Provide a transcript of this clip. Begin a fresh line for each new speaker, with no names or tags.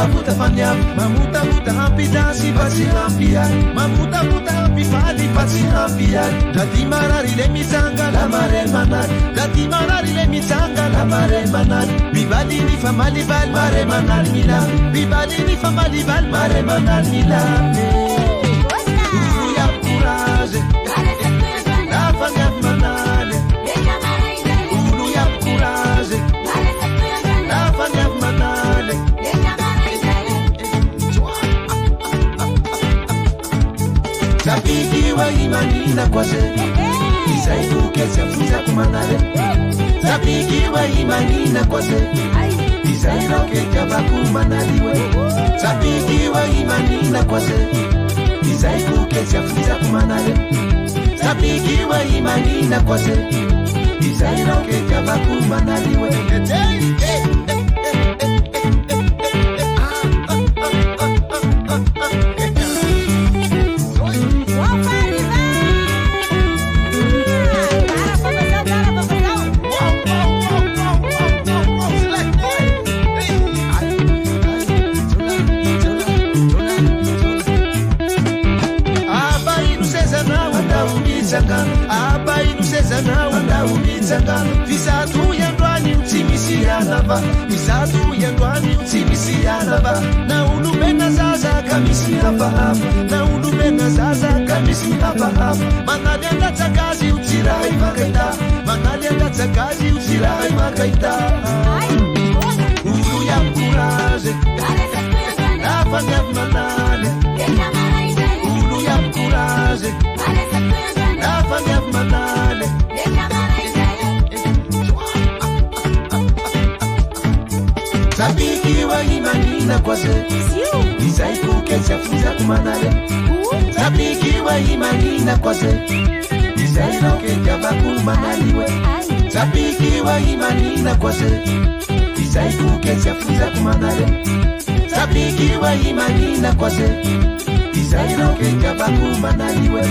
mamuta fanyam mamuta muta hampidasi basi hampia mamuta muta hampifali basi hampia dati marari le mitsanga la mare manat dati marari le mitsanga la mare manat bibali ni famali bal mare manat mila bibali ni famali bal mare manat mila ya courage la fanyam manale ulu ya courage la fanyam manale Sabiki wa imanina kwase Isaibuke chafuza kumanale Sabiki wa imanina kwase Isairoke chabaku manaliwe Sabiki wa imanina kwase Isaibuke chafuza kumanale Sabiki wa imanina kwase Isairoke chabaku manaliwe Aba inusezana wanda umitsanga Visatu yandwani utimisiyanaba Visatu yandwani utimisiyanaba Na ulubena zaza kamisi hapa Na ulubena zaza kamisi hapa Manalienda takazi utirai makaita Manalienda takazi utirai makaita Ulu ya courage La fanya manale Ulu ya courage La fanya manale Sabiki wa imanina kwase Isaibuke chafuza kumanale Sabiki wa imanina kwase Isairoke chabaku manaliwe Sabiki wa imanina kwase Isaibuke chafuza kumanale Sabiki wa imanina kwase Isairoke chabaku manaliwe